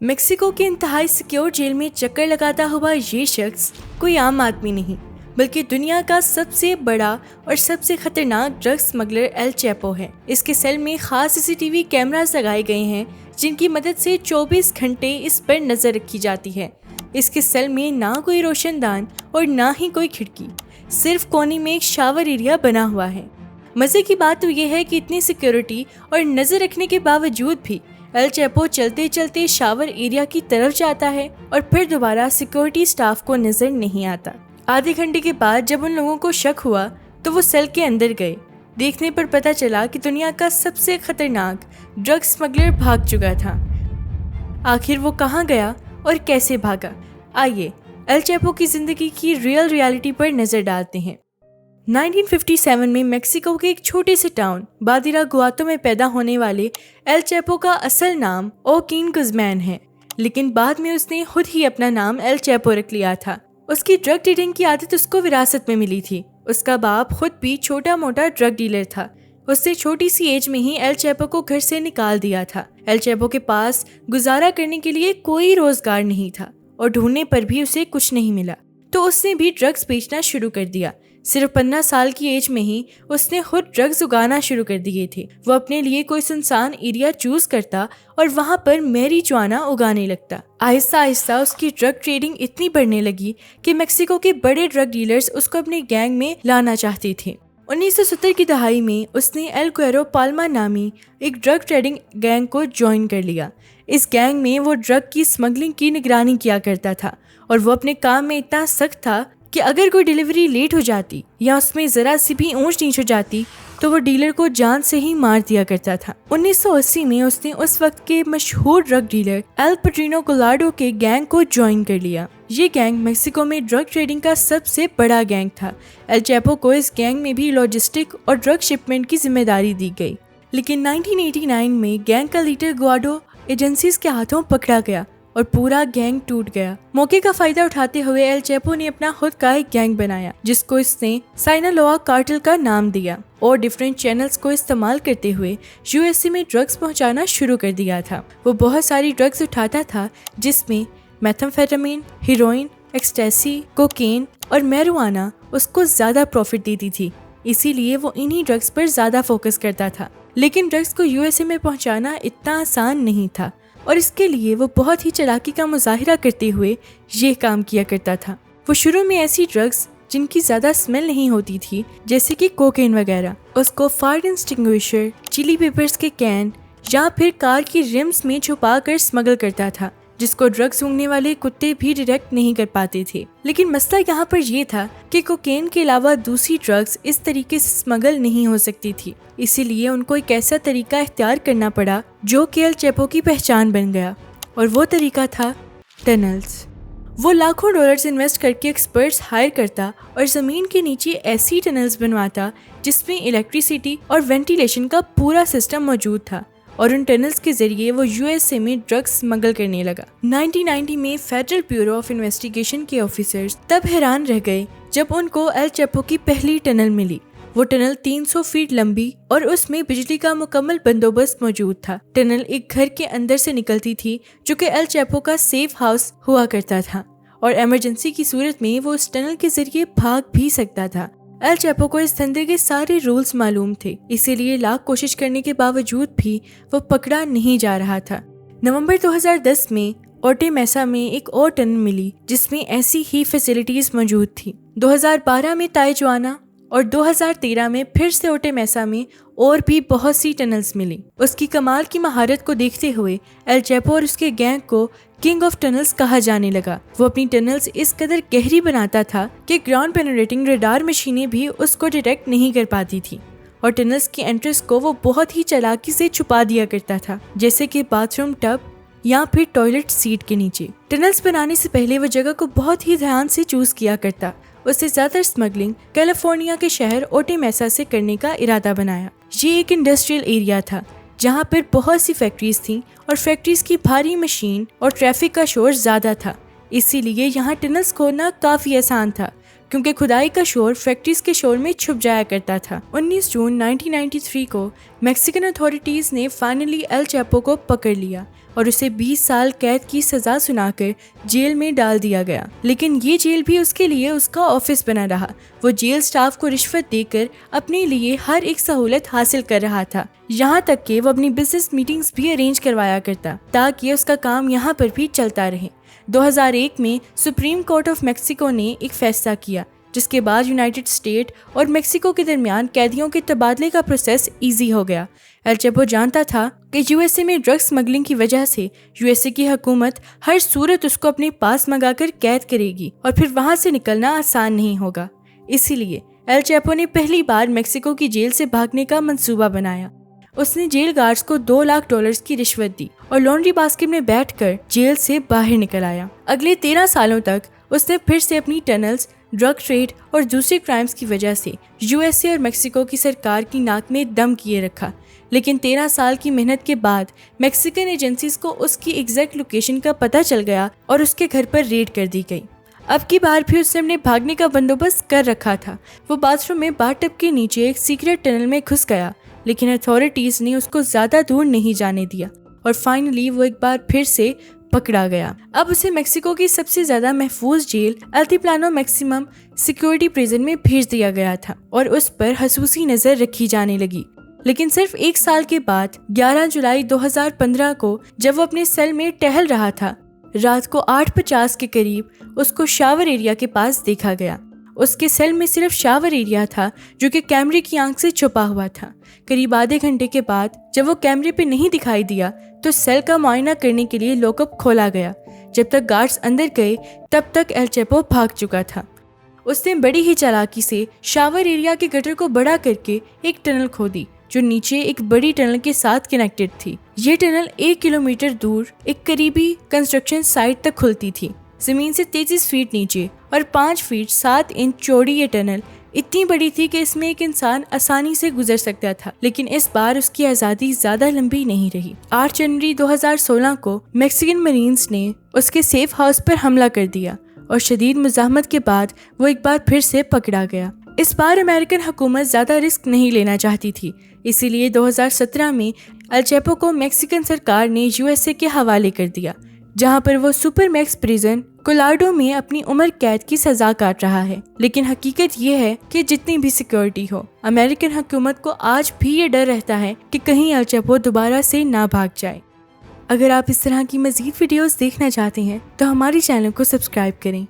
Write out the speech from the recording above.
Mexico के इंतहाई secure jail में चक्कर लगाता हुआ ये शख्स कोई आम आदमी नहीं, बल्कि दुनिया का सबसे बड़ा और सबसे खतरनाक ड्रग स्मगलर एल चैपो है। इसके सेल में खास सीसीटीवी कैमरास लगाए गए हैं, जिनकी मदद से 24 घंटे इस पर नजर रखी जाती है। इसके सेल में ना कोई रोशनदान और ना ही कोई खिड़की, सिर्फ कोने में एक शावर एरिया बना हुआ है। मजे की बात तो ये है कि इतनी सिक्योरिटी और नजर रखने के बावजूद भी एल चैपो चलते चलते शावर एरिया की तरफ जाता है और फिर दोबारा सिक्योरिटी स्टाफ को नजर नहीं आता। आधे घंटे के बाद जब उन लोगों को शक हुआ तो वो सेल के अंदर गए। देखने पर पता चला कि दुनिया का सबसे खतरनाक ड्रग स्मगलर भाग चुका था। आखिर वो कहाँ गया और कैसे भागा? आइए एल चैपो की जिंदगी की रियलिटी पर नजर डालते हैं। 1957 में मेक्सिको के एक छोटे से टाउन बादिरागुआतो में पैदा होने वाले एल चैपो का असल नाम ओकिन गुज़मैन है, लेकिन बाद में उसने खुद ही अपना नाम एल चैपो रख लिया था। उसकी ड्रग डीलिंग की आदत उसको विरासत में मिली थी। उसका बाप खुद भी छोटा मोटा ड्रग डीलर था। उससे छोटी सी एज में ही एल चैपो को घर से निकाल दिया था। एल चैपो के पास गुजारा करने के लिए कोई रोजगार नहीं था और ढूंढने पर भी उसे कुछ नहीं मिला, तो उसने भी ड्रग्स बेचना शुरू कर दिया। सिर्फ 15 साल की एज में ही उसने खुद ड्रग्स उगाना शुरू कर दिए थे। वो अपने लिए कोई सुनसान एरिया चूज करता और वहाँ पर मैरिजुआना उगाने लगता। आहिस्ता आहिस्ता उसकी ड्रग ट्रेडिंग इतनी बढ़ने लगी कि मेक्सिको के बड़े ड्रग डीलर्स उसको अपने गैंग में लाना चाहते थे। 1970 की दहाई में उसने एल गुएरो पाल्मा नामी एक ड्रग ट्रेडिंग गैंग को ज्वाइन कर लिया। इस गैंग में वो ड्रग की स्मगलिंग की निगरानी किया करता था और वो अपने काम में इतना सख्त था कि अगर कोई डिलीवरी लेट हो जाती या उसमें जरा सी भी ऊंच नीच हो जाती तो वो डीलर को जान से ही मार दिया करता था। 1980 में उसने उस वक्त के मशहूर ड्रग डीलर एल पेट्रिनो कोलाडो के गैंग को ज्वाइन कर लिया। ये गैंग मेक्सिको में ड्रग ट्रेडिंग का सबसे बड़ा गैंग था। एल चैपो को इस गैंग में भी लॉजिस्टिक और ड्रग शिपमेंट की जिम्मेदारी दी गई, लेकिन 1989 में गैंग का लीडर गुआडो एजेंसीज के हाथों पकड़ा गया और पूरा गैंग टूट गया। मौके का फायदा उठाते हुए एल चैपो ने अपना खुद का एक गैंग बनाया, जिसको इसने साइनालोआ कार्टेल का नाम दिया और डिफरेंट चैनल्स को इस्तेमाल करते हुए यूएसए में ड्रग्स पहुंचाना शुरू कर दिया था। वो बहुत सारी ड्रग्स उठाता था, जिसमें मेथाम्फेटामिन, हीरोइन, एक्सटेसी, कोकेन और मैरिजुआना उसको ज्यादा प्रॉफिट देती थी। इसीलिए वो इन्हीं ड्रग्स पर ज्यादा फोकस करता था। लेकिन ड्रग्स को यूएसए में पहुंचाना इतना आसान नहीं था और इसके लिए वो बहुत ही चालाकी का मुजाहिरा करते हुए ये काम किया करता था। वो शुरू में ऐसी ड्रग्स जिनकी ज्यादा स्मेल नहीं होती थी, जैसे कि कोकेन वगैरह, उसको फायर एक्सटिंग्विशर, चिली पेपर्स के कैन या फिर कार की रिम्स में छुपा कर स्मगल करता था, जिसको ड्रग्स सूंघने वाले कुत्ते भी डिटेक्ट नहीं कर पाते थे। लेकिन मसला यहाँ पर यह था कि कोकेन के अलावा दूसरी ड्रग्स इस तरीके से स्मगल नहीं हो सकती थी। इसीलिए उनको एक ऐसा तरीका इख्तियार करना पड़ा जो कि एल चैपो की पहचान बन गया, और वो तरीका था टनल्स। वो लाखों डॉलर्स इन्वेस्ट करके एक्सपर्ट्स हायर करता और ज़मीन के नीचे ऐसी टनल्स बनवाता जिसमें इलेक्ट्रिसिटी और वेंटिलेशन का पूरा सिस्टम मौजूद था, और उन टनल्स के जरिए वो यूएसए में ड्रग्स स्मगल करने लगा। 1990 में फेडरल ब्यूरो ऑफ इन्वेस्टिगेशन के ऑफिसर्स तब हैरान रह गए जब उनको एल चैपो की पहली टनल मिली। वो टनल 300 फीट लंबी और उसमें बिजली का मुकम्मल बंदोबस्त मौजूद था। टनल एक घर के अंदर से निकलती थी, जो कि एल चैपो का सेफ हाउस हुआ करता था, और इमरजेंसी की सूरत में वो उस टनल के जरिए भाग भी सकता था। एल चैपो को इस धंधे के सारे रूल्स मालूम थे, इसीलिए लाख कोशिश करने के बावजूद भी वो पकड़ा नहीं जा रहा था। नवंबर 2010 में ओटे मेसा में एक और टनल मिली जिसमें ऐसी ही फैसिलिटीज मौजूद थी। 2012 में ताइजुआना और 2013 में फिर से ओटे मेसा में और भी बहुत सी टनल्स मिली। उसकी कमाल की महारत को देखते हुए एल चैपो और उसके गैंग को किंग ऑफ टनल्स कहा जाने लगा। वो अपनी टनल्स इस कदर गहरी बनाता था कि ग्राउंड पेनिट्रेटिंग रडार मशीनें भी उसको डिटेक्ट नहीं कर पाती थी, और टनल्स की एंट्रेंस को वो बहुत ही चालाकी से छुपा दिया करता था, जैसे कि बाथरूम टब या फिर टॉयलेट सीट के नीचे। टनल्स बनाने से पहले वो जगह को बहुत ही ध्यान से चूज किया करता। उससे ज्यादा स्मगलिंग कैलिफोर्निया के शहर ओटे मेसा से करने का इरादा बनाया। ये एक इंडस्ट्रियल एरिया था जहाँ पर बहुत सी फैक्ट्रीज थीं और फैक्ट्रीज की भारी मशीन और ट्रैफिक का शोर ज्यादा था। इसीलिए यहाँ टनल्स खोदना काफी आसान था, क्योंकि खुदाई का शोर फैक्ट्रीज के शोर में छुप जाया करता था। 19 जून 1993 को मैक्सिकन अथॉरिटीज ने फाइनली एल चैपो को पकड़ लिया और उसे 20 साल कैद की सजा सुनाकर जेल में डाल दिया गया। लेकिन ये जेल भी उसके लिए उसका ऑफिस बना रहा। वो जेल स्टाफ को रिश्वत देकर अपने लिए हर एक सहूलत हासिल कर रहा था, यहाँ तक कि वो अपनी बिजनेस मीटिंग्स भी अरेंज करवाया करता ताकि उसका काम यहाँ पर भी चलता रहे। 2001 में सुप्रीम कोर्ट ऑफ मेक्सिको ने एक फैसला किया, जिसके बाद यूनाइटेड स्टेट और मेक्सिको के दरमियान कैदियों के तबादले का प्रोसेस इजी हो गया। एल चैपो जानता था कि यूएसए में ड्रग स्मगलिंग की वजह से यूएसए की हुकूमत हर सूरत उसको अपने पास मंगाकर कैद करेगी और फिर वहां से निकलना आसान नहीं होगा। इसीलिए एल चैपो ने पहली बार मेक्सिको की जेल से भागने का मंसूबा बनाया। उसने जेल गार्ड्स को $2 लाख की रिश्वत दी और लॉन्ड्री बास्केट में बैठकर जेल से बाहर निकल आया। अगले 13 सालों तक उसने फिर से अपनी टनल्स, ड्रग ट्रेड और दूसरे क्राइम्स की वजह से यूएसए और मेक्सिको की सरकार की नाक में दम किए रखा। लेकिन 13 साल की मेहनत के बाद मेक्सिकन एजेंसीज को उसकी एग्जैक्ट लोकेशन का पता चल गया और उसके घर पर रेड कर दी गई। अब की बार भी उसने अपने भागने का बंदोबस्त कर रखा था। वो बाथरूम में बाथटब के नीचे एक सीक्रेट टनल में घुस गया, लेकिन अथॉरिटीज ने उसको ज्यादा दूर नहीं जाने दिया और फाइनली वो एक बार फिर से पकड़ा गया। अब उसे मेक्सिको की सबसे ज्यादा महफूज जेल अल्टीप्लानो मैक्सिमम सिक्योरिटी प्रिजन में भेज दिया गया था और उस पर खसूसी नजर रखी जाने लगी। लेकिन सिर्फ 1 साल के बाद 11 जुलाई 2015 को जब वो अपने सेल में टहल रहा था, रात को 8:50 के करीब उसको शावर एरिया के पास देखा गया। उसके सेल में सिर्फ शावर एरिया था जो कि कैमरे की आंख से छुपा हुआ था। करीब आधे घंटे के बाद जब वो कैमरे पे नहीं दिखाई दिया तो सेल का मुआयना करने के लिए लॉकअप खोला गया। जब तक गार्ड्स अंदर गए तब तक एल चैपो भाग चुका था। उसने बड़ी ही चालाकी से शावर एरिया के गटर को बड़ा करके एक टनल खोदी जो नीचे एक बड़ी टनल के साथ कनेक्टेड थी। ये टनल 1 किलोमीटर दूर एक करीबी कंस्ट्रक्शन साइट तक खुलती थी, जमीन से 33 फीट नीचे, और 5 फीट 7 इंच चौड़ी ये टनल इतनी बड़ी थी कि इसमें एक इंसान आसानी से गुजर सकता था। लेकिन इस बार उसकी आज़ादी ज्यादा लंबी नहीं रही। 8 जनवरी 2016 को मैक्सिकन मरीन्स ने उसके सेफ हाउस पर हमला कर दिया और शदीद मुज़ाहमत के बाद वो एक बार फिर से पकड़ा गया। इस बार अमेरिकन हुकूमत ज्यादा रिस्क नहीं लेना चाहती थी, इसीलिए 2017 में एल चैपो को मैक्सिकन सरकार ने यूएसए के हवाले कर दिया, जहां पर वो सुपर मैक्स प्रिजन कोलार्डो में अपनी उम्र कैद की सजा काट रहा है। लेकिन हकीकत ये है कि जितनी भी सिक्योरिटी हो, अमेरिकन हुकूमत को आज भी ये डर रहता है कि कहीं एल चैपो दोबारा से ना भाग जाए। अगर आप इस तरह की मजीद वीडियोस देखना चाहते हैं तो हमारे चैनल को सब्सक्राइब करें।